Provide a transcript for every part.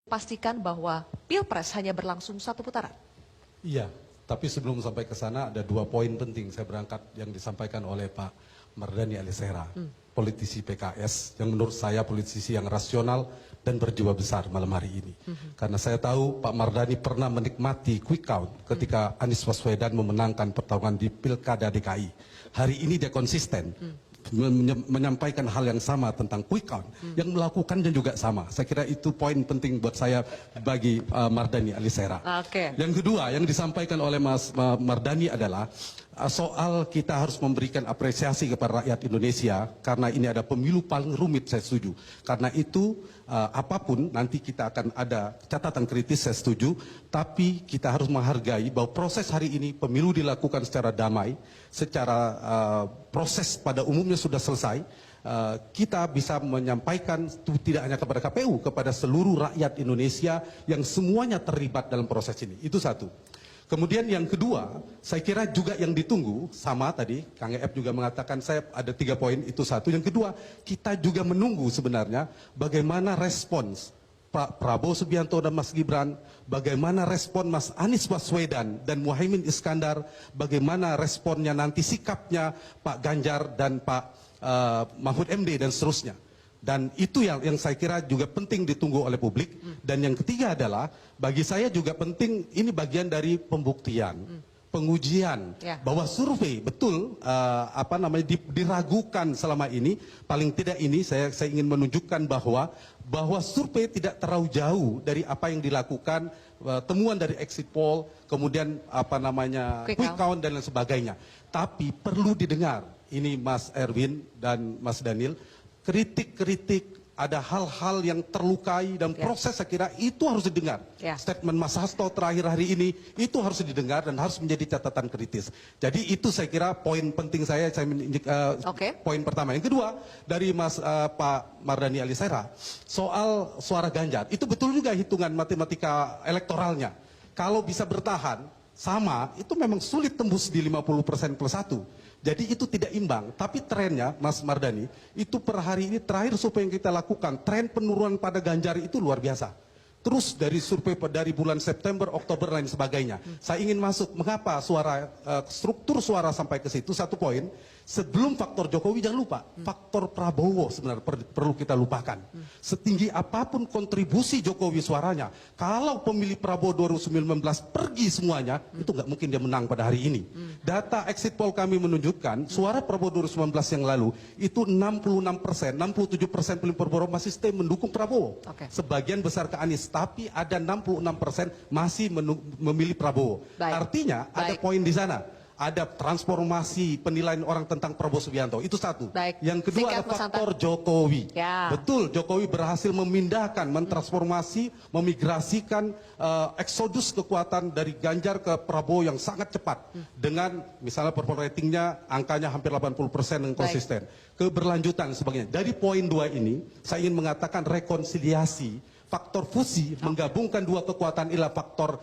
pastikan bahwa Pilpres hanya berlangsung satu putaran. Iya, tapi sebelum sampai ke sana ada 2 poin penting saya berangkat yang disampaikan oleh Pak Mardhani Alisera, politisi PKS yang menurut saya politisi yang rasional dan berjiwa besar malam hari ini. Karena saya tahu Pak Mardhani pernah menikmati quick count ketika Anies Baswedan memenangkan pertarungan di Pilkada DKI. Hari ini dia konsisten. Menyampaikan hal yang sama tentang quick count, yang melakukan dan juga sama. Saya kira itu poin penting buat saya bagi Mardhani Alisera. Yang kedua yang disampaikan oleh Mas Mardhani adalah soal kita harus memberikan apresiasi kepada rakyat Indonesia karena ini ada pemilu paling rumit, saya setuju. Karena itu apapun nanti kita akan ada catatan kritis, saya setuju. Tapi kita harus menghargai bahwa proses hari ini pemilu dilakukan secara damai, secara proses pada umumnya sudah selesai. Kita bisa menyampaikan tidak hanya kepada KPU, kepada seluruh rakyat Indonesia yang semuanya terlibat dalam proses ini. Itu satu. Kemudian yang kedua, saya kira juga yang ditunggu, sama tadi Kang EF juga mengatakan saya ada 3 poin, itu satu. Yang kedua, kita juga menunggu sebenarnya bagaimana respons Pak Prabowo Subianto dan Mas Gibran, bagaimana respon Mas Anies Baswedan dan Muhaimin Iskandar, bagaimana responnya nanti sikapnya Pak Ganjar dan Pak Mahfud MD dan seterusnya. Dan itu yang saya kira juga penting ditunggu oleh publik. Dan yang ketiga adalah bagi saya juga penting, ini bagian dari pembuktian, pengujian bahwa survei betul diragukan selama ini. Paling tidak ini saya ingin menunjukkan bahwa survei tidak terlalu jauh dari apa yang dilakukan, temuan dari exit poll, kemudian quick count dan lain sebagainya. Tapi perlu didengar ini Mas Erwin dan Mas Daniel, kritik-kritik, ada hal-hal yang terlukai dan proses saya kira itu harus didengar. Statement Mas Hasto terakhir hari ini itu harus didengar dan harus menjadi catatan kritis. Jadi itu saya kira poin penting saya poin pertama. Yang kedua dari Pak Mardhani Alisera soal suara Ganjar, itu betul juga hitungan matematika elektoralnya. Kalau bisa bertahan sama, itu memang sulit tembus di 50% plus 1. Jadi itu tidak imbang, tapi trennya Mas Mardhani, itu per hari ini terakhir survei yang kita lakukan, tren penurunan pada Ganjar itu luar biasa. Terus dari survei dari bulan September, Oktober, lain sebagainya. Saya ingin masuk, mengapa struktur suara sampai ke situ, satu poin. Sebelum faktor Jokowi, jangan lupa, faktor Prabowo sebenarnya perlu kita lupakan. Setinggi apapun kontribusi Jokowi suaranya, kalau pemilih Prabowo 2019 pergi semuanya, itu nggak mungkin dia menang pada hari ini. Data exit poll kami menunjukkan, suara Prabowo 2019 yang lalu, itu 66%, 67% pemilih Prabowo masih stay mendukung Prabowo. Sebagian besar ke Anies, tapi ada 66% masih memilih Prabowo. Artinya ada poin di sana. Ada transformasi penilaian orang tentang Prabowo Subianto, itu satu. Yang kedua ada faktor Jokowi. Betul, Jokowi berhasil memindahkan, mentransformasi, memigrasikan eksodus kekuatan dari Ganjar ke Prabowo yang sangat cepat. Dengan misalnya performa ratingnya angkanya hampir 80% yang konsisten. Keberlanjutan sebagainya. Dari poin 2 ini, saya ingin mengatakan rekonsiliasi, faktor fusi, menggabungkan 2 kekuatan inilah faktor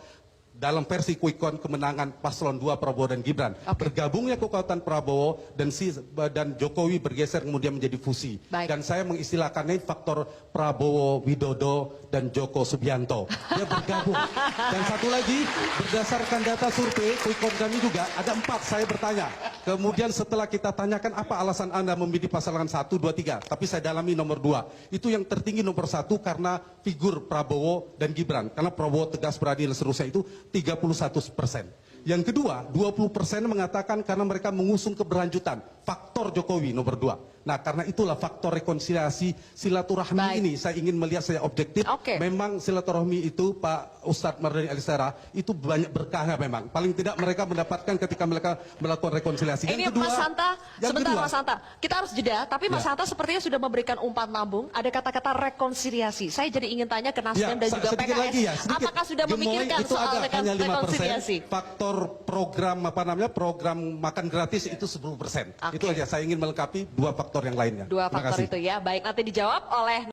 dalam versi quick count kemenangan paslon 2 Prabowo dan Gibran. Bergabungnya kekuatan Prabowo dan Jokowi bergeser kemudian menjadi fusi. Dan saya mengistilahkannya faktor Prabowo, Widodo, dan Joko Subianto. Dia bergabung. Dan satu lagi, berdasarkan data survei quick count kami juga ada 4, saya bertanya. Kemudian setelah kita tanyakan apa alasan Anda memilih pasangan 1, 2, 3. Tapi saya dalami nomor 2. Itu yang tertinggi nomor 1 karena figur Prabowo dan Gibran. Karena Prabowo tegas, berani dan seterusnya itu 31%. Yang kedua, 20% mengatakan karena mereka mengusung keberlanjutan. Faktor Jokowi nomor 2. Nah, karena itulah faktor rekonsiliasi silaturahmi ini saya ingin melihat saya objektif. Memang silaturahmi itu Pak Ustadz Mardhani Alisera itu banyak berkahnya memang. Paling tidak mereka mendapatkan ketika mereka melakukan rekonsiliasi. Ini Mas Hanta, sebentar Mas Hanta. Kita harus jeda, tapi Mas Hanta sepertinya sudah memberikan umpan lambung. Ada kata-kata rekonsiliasi. Saya jadi ingin tanya ke Nasdem dan juga PKS. Apakah sudah memikirkan soal rekonsiliasi? Faktor program program makan gratis itu 10%. Itu aja saya ingin melengkapi 2 faktor yang lainnya. 2 faktor itu ya. Baik, nanti dijawab oleh